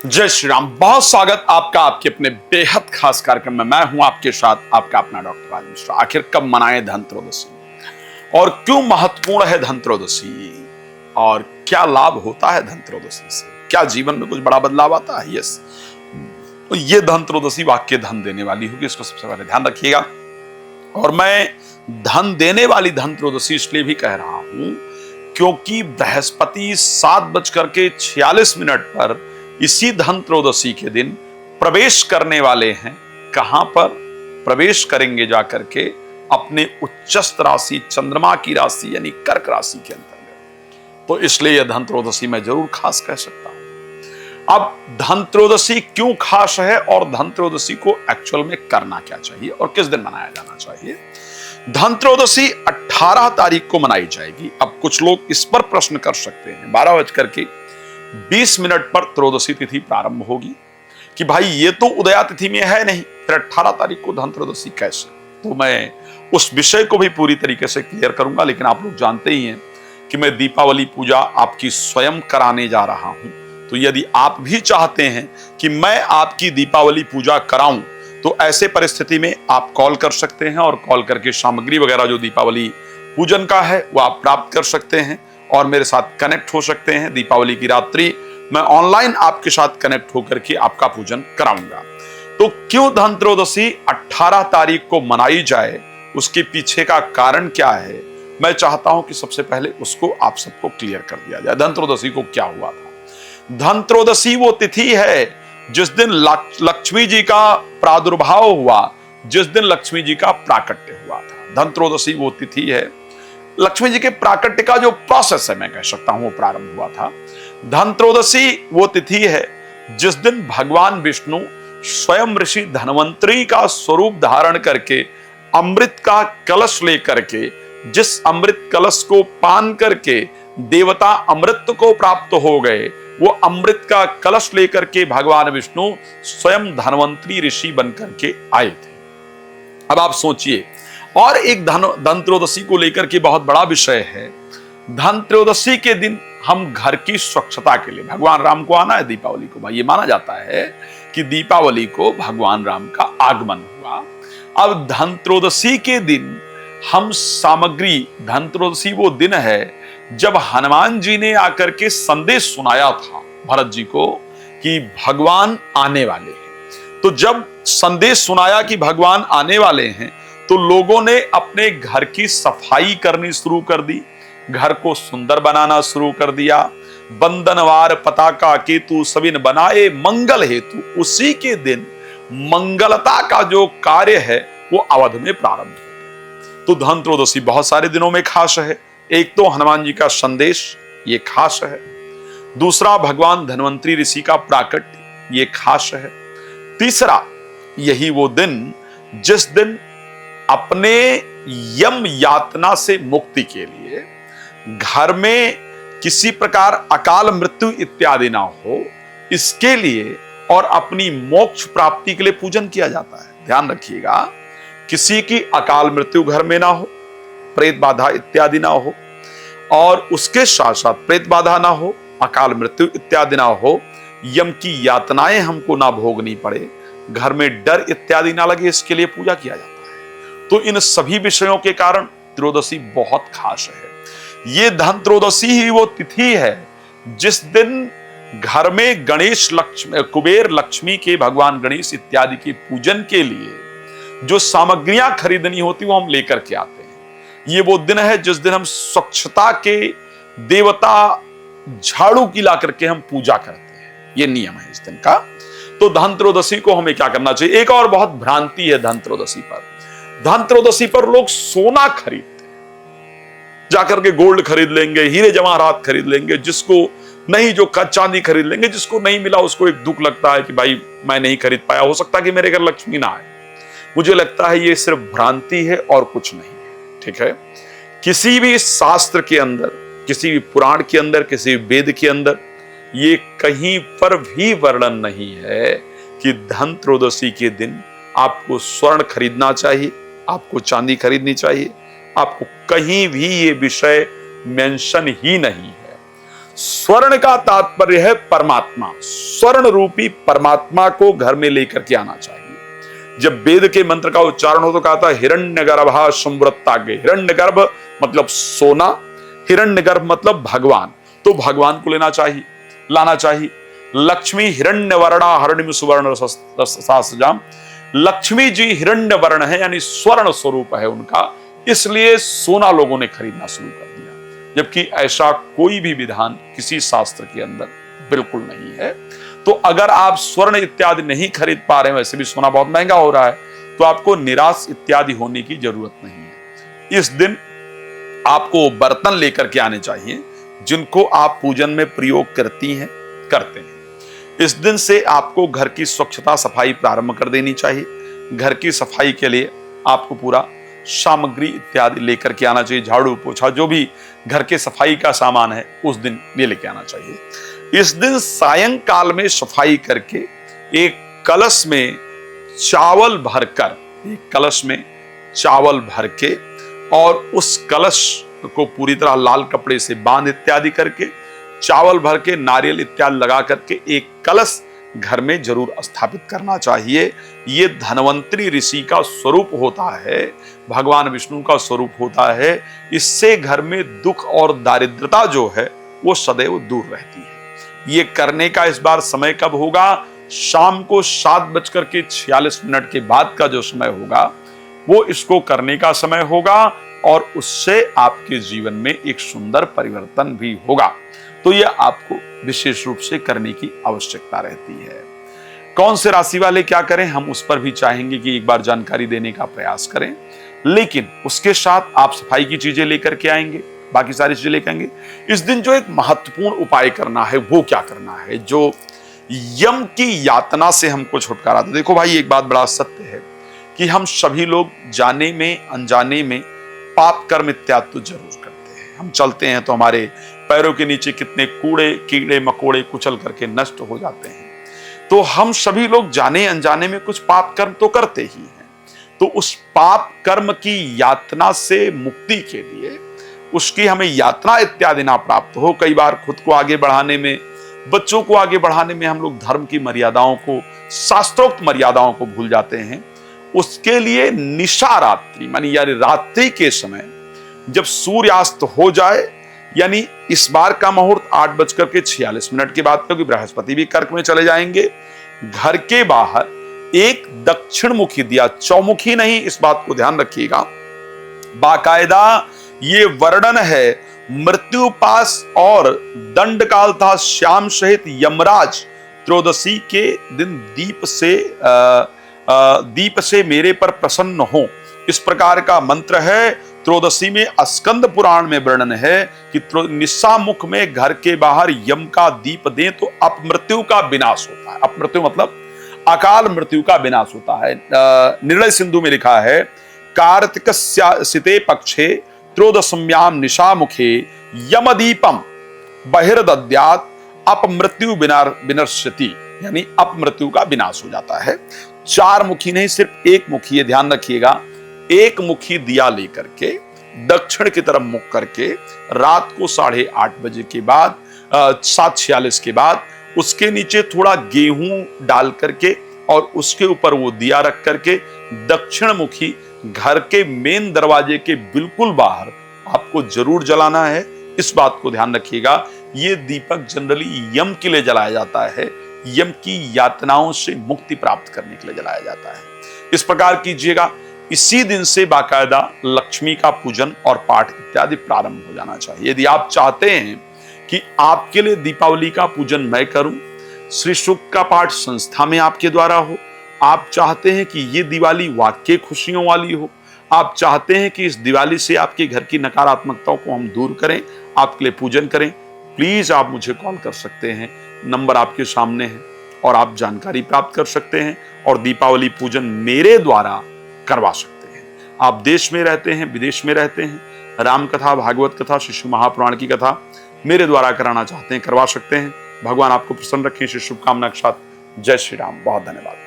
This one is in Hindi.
जय श्री राम। बहुत स्वागत आपका आपके अपने बेहद खास कार्यक्रम में। मैं हूं आपके साथ आपका अपना डॉक्टर राज मिश्रा। आखिर कब मनाएं धनत्रयोदशी और क्यों महत्वपूर्ण है धनत्रयोदशी और क्या लाभ होता है धनत्रयोदशी से? क्या जीवन में कुछ बड़ा बदलाव आता है? यस, तो ये धनत्रयोदशी वाक्य धन देने वाली होगी, इसको सबसे पहले ध्यान रखिएगा। और मैं धन देने वाली धनत्रयोदशी इसलिए भी कह रहा हूं क्योंकि बृहस्पति 7:46 पर इसी धनत्रयोदशी के दिन प्रवेश करने वाले हैं। कहां पर प्रवेश करेंगे? जाकर के अपने उच्चस्थ राशि चंद्रमा की राशि यानी कर्क राशि के अंतर्गत। तो इसलिए यह धनत्रयोदशी मैं जरूर खास कह सकता हूं। अब धनत्रयोदशी क्यों खास है और धनत्रयोदशी को एक्चुअल में करना क्या चाहिए और किस दिन मनाया जाना चाहिए? धनत्रयोदशी 18 तारीख को मनाई जाएगी। अब कुछ लोग इस पर प्रश्न कर सकते हैं, 12:20 पर त्रयोदशी तिथि प्रारंभ होगी कि भाई ये तो उदया तिथि में है नहीं, फिर 18 तारीख को धनत्रयोदशी कैसे? तो मैं उस विषय को भी पूरी तरीके से क्लियर करूंगा। लेकिन आप लोग जानते ही हैं कि मैं दीपावली पूजा आपकी स्वयं कराने जा रहा हूं। तो यदि आप भी चाहते हैं कि मैं आपकी दीपावली पूजा कराऊं तो ऐसे परिस्थिति में आप कॉल कर सकते हैं और कॉल करके सामग्री वगैरह जो दीपावली पूजन का है वो आप प्राप्त कर सकते हैं और मेरे साथ कनेक्ट हो सकते हैं। दीपावली की रात्रि मैं ऑनलाइन आपके साथ कनेक्ट होकर के आपका पूजन कराऊंगा। तो क्यों धनत्रयोदशी 18 तारीख को मनाई जाए, उसके पीछे का कारण क्या है, मैं चाहता हूं कि सबसे पहले उसको आप सबको क्लियर कर दिया जाए। धनत्रयोदशी को क्या हुआ था? धनत्रयोदशी वो तिथि है जिस दिन लक्ष्मी जी का प्रादुर्भाव हुआ, जिस दिन लक्ष्मी जी का प्राकट्य हुआ था। धनत्रयोदशी वो तिथि है, लक्ष्मी जी के प्राकट्य का जो प्रोसेस है मैं कह सकता हूं वो प्रारंभ हुआ था। धनत्रयोदशी वो तिथि है जिस दिन भगवान विष्णु स्वयं ऋषि धन्वंतरी का स्वरूप धारण करके अमृत का कलश लेकर के, जिस अमृत कलश को पान करके देवता अमृत को प्राप्त हो गए, वो अमृत का कलश लेकर के भगवान विष्णु स्वयं धन्वंतरी ऋषि बनकर के आए थे। अब आप सोचिए, और एक धनत्रयोदशी को लेकर के बहुत बड़ा विषय है। धनत्रयोदशी के दिन हम घर की स्वच्छता के लिए, भगवान राम को आना है दीपावली को, भाई ये माना जाता है कि दीपावली को भगवान राम का आगमन हुआ। अब धनत्रयोदशी के दिन हम सामग्री, धनत्रयोदशी वो दिन है जब हनुमान जी ने आकर के संदेश सुनाया था भरत जी को कि भगवान आने वाले हैं। तो जब संदेश सुनाया कि भगवान आने वाले हैं तो लोगों ने अपने घर की सफाई करनी शुरू कर दी, घर को सुंदर बनाना शुरू कर दिया। बंदनवार पताका केतु सबिन बनाए मंगल हेतु। उसी के दिन मंगलता का जो कार्य है वो अवध में प्रारंभ हो। तो धनत्रयोदशी बहुत सारे दिनों में खास है। एक तो हनुमान जी का संदेश, ये खास है। दूसरा भगवान धन्वंतरी ऋषि का प्राकट्य, ये खास है। तीसरा यही वो दिन जिस दिन अपने यम यातना से मुक्ति के लिए घर में किसी प्रकार अकाल मृत्यु इत्यादि ना हो, इसके लिए और अपनी मोक्ष प्राप्ति के लिए पूजन किया जाता है। ध्यान रखिएगा, किसी की अकाल मृत्यु घर में ना हो, प्रेत बाधा इत्यादि ना हो, और उसके साथ साथ प्रेत बाधा ना हो, अकाल मृत्यु इत्यादि ना हो, यम की यातनाएं हमको ना भोगनी पड़े, घर में डर इत्यादि ना लगे, इसके लिए पूजा किया जाता है। तो इन सभी विषयों के कारण त्रयोदशी बहुत खास है। ये धनत्रयोदशी ही वो तिथि है जिस दिन घर में गणेश लक्ष्मी, कुबेर लक्ष्मी के, भगवान गणेश इत्यादि के पूजन के लिए जो सामग्रियां खरीदनी होती वो हम लेकर के आते हैं। ये वो दिन है जिस दिन हम स्वच्छता के देवता झाड़ू की ला करके हम पूजा करते हैं। ये नियम है इस दिन का। तो धनत्रयोदशी को हमें क्या करना चाहिए? एक और बहुत भ्रांति है धनत्रयोदशी पर। धनत्रयोदशी पर लोग सोना खरीदते हैं, जाकर के गोल्ड खरीद लेंगे, हीरे जवाहरात खरीद लेंगे, जिसको नहीं जो चांदी खरीद लेंगे, जिसको नहीं मिला उसको एक दुख लगता है कि भाई मैं नहीं खरीद पाया, हो सकता है कि मेरे घर लक्ष्मी ना आए। मुझे लगता है ये सिर्फ भ्रांति है और कुछ नहीं है। ठीक है, किसी भी शास्त्र के अंदर, किसी भी पुराण के अंदर, किसी भी वेद के अंदर ये कहीं पर भी वर्णन नहीं है कि धनत्रयोदशी के दिन आपको स्वर्ण खरीदना चाहिए, आपको चांदी खरीदनी चाहिए। आपको कहीं भी ये विषय मेंशन ही नहीं है। स्वर्ण का तात्पर्य है परमात्मा। स्वर्ण रूपी परमात्मा को घर में लेकर के आना चाहिए। जब वेद के मंत्र का उच्चारण हो तो कहा था हिरण्यगर्भा संवृत्ताग्रे। हिरण्यगर्भ मतलब सोना, हिरण्यगर्भ मतलब भगवान। तो भगवान को लाना चाहिए। लक्ष्मी हिरण्यवर्णा हरिणीम सुवर्ण सासजाम। लक्ष्मी जी हिरण्य वर्ण है, यानी स्वर्ण स्वरूप है उनका, इसलिए सोना लोगों ने खरीदना शुरू कर दिया, जबकि ऐसा कोई भी विधान किसी शास्त्र के अंदर बिल्कुल नहीं है। तो अगर आप स्वर्ण इत्यादि नहीं खरीद पा रहे हैं, वैसे भी सोना बहुत महंगा हो रहा है, तो आपको निराश इत्यादि होने की जरूरत नहीं है। इस दिन आपको बर्तन लेकर के आने चाहिए जिनको आप पूजन में प्रयोग करते हैं। इस दिन से आपको घर की स्वच्छता सफाई प्रारंभ कर देनी चाहिए। घर की सफाई के लिए आपको पूरा सामग्री इत्यादि लेकर के आना चाहिए। झाड़ू पोछा जो भी घर के सफाई का सामान है उस दिन ये लेके आना चाहिए। इस दिन सायंकाल में सफाई करके एक कलश में चावल भर के और उस कलश को पूरी तरह लाल कपड़े से बांध इत्यादि करके, चावल भर के नारियल इत्यादि लगा करके एक कलश घर में जरूर स्थापित करना चाहिए। ये धनवंतरी ऋषि का स्वरूप होता है, भगवान विष्णु का स्वरूप होता है। इससे घर में दुख और दारिद्रता जो है वो सदैव दूर रहती है। ये करने का इस बार समय कब होगा? शाम को 7:46 के बाद का जो समय होगा वो इसको करने का समय होगा, और उससे आपके जीवन में एक सुंदर परिवर्तन भी होगा। तो यह आपको विशेष रूप से करने की आवश्यकता रहती है। कौन से राशि वाले क्या करें, हम उस पर भी चाहेंगे कि एक बार जानकारी देने का प्रयास करें, लेकिन उसके साथ आप सफाई की चीजें लेकर के आएंगे, बाकी सारी चीजें लेकर आएंगे। इस दिन जो एक महत्वपूर्ण उपाय करना है वो क्या करना है, जो यम की यातना से हमको छुटकारा दे। देखो भाई, एक बात बड़ा सत्य है कि हम सभी लोग जाने में अनजाने में पाप कर्म इत्यादि तो जरूर करते हैं। हम चलते हैं तो हमारे पैरों के नीचे कितने कूड़े कीड़े मकोड़े कुचल करके नष्ट हो जाते हैं। तो हम सभी लोग जाने अनजाने में कुछ पाप कर्म तो करते ही हैं। तो उस पाप कर्म की यातना से मुक्ति के लिए, उसकी हमें यातना इत्यादि ना प्राप्त हो। कई बार खुद को आगे बढ़ाने में, बच्चों को आगे बढ़ाने में हम लोग धर्म की मर्यादाओं को, शास्त्रोक्त मर्यादाओं को भूल जाते हैं। उसके लिए निशा रात्रि मानी यानी रात्रि के समय जब सूर्यास्त हो जाए, यानी इस बार का मुहूर्त 8:46 के बाद, क्योंकि बृहस्पति भी कर्क में चले जाएंगे। घर के बाहर एक दक्षिण मुखी दिया, चौमुखी नहीं, इस बात को ध्यान रखिएगा। बाकायदा ये वर्णन है मृत्युपास और दंड काल था श्याम सहित यमराज त्रयोदशी के दिन दीप से मेरे पर प्रसन्न हो, इस प्रकार का मंत्र है। त्रयोदशी में स्कंद पुराण में वर्णन है कि निस्सा मुख में घर के बाहर यम का दीप दें तो अपमृत्यु का विनाश होता है। अपमृत्यु मतलब अकाल मृत्यु का विनाश होता है। निर्णय सिंधु में लिखा है कार्तिकस्यासिते पक्षे त्रयोदश्याम निशा मुखे यमदीपम बहिर्दद्यात् अपमृत्यु विनश्यति, यानी अपमृत्यु का विनाश हो जाता है। 4 मुखी नहीं, सिर्फ एक मुखी है, ध्यान रखिएगा। एक मुखी दिया लेकर के दक्षिण की तरफ मुख करके रात को 8:30 बजे के बाद 7:46 के बाद उसके नीचे थोड़ा गेहूं डाल करके और उसके ऊपर वो दिया रख करके दक्षिण मुखी घर के मेन दरवाजे के बिल्कुल बाहर आपको जरूर जलाना है। इस बात को ध्यान रखिएगा। ये दीपक जनरली यम के लिए जलाया जाता है, यम की यातनाओं से मुक्ति प्राप्त करने के लिए जलाया जाता है। इस प्रकार कीजिएगा। इसी दिन से बाकायदा लक्ष्मी का पूजन और पाठ इत्यादि प्रारंभ हो जाना चाहिए। यदि आप चाहते हैं कि आपके लिए दीपावली का पूजन मैं करूं, श्री सूक्त का पाठ संस्था में आपके द्वारा हो, आप चाहते हैं कि ये दिवाली वाकई खुशियों वाली हो, आप चाहते हैं कि इस दिवाली से आपके घर की नकारात्मकताओं को हम दूर करें, आपके लिए पूजन करें, प्लीज आप मुझे कॉल कर सकते हैं। नंबर आपके सामने है और आप जानकारी प्राप्त कर सकते हैं और दीपावली पूजन मेरे द्वारा करवा सकते हैं। आप देश में रहते हैं, विदेश में रहते हैं, राम कथा, भागवत कथा, शिशु महापुराण की कथा मेरे द्वारा कराना चाहते हैं, करवा सकते हैं। भगवान आपको प्रसन्न रखें। शुभकामना के साथ जय श्री राम। बहुत धन्यवाद।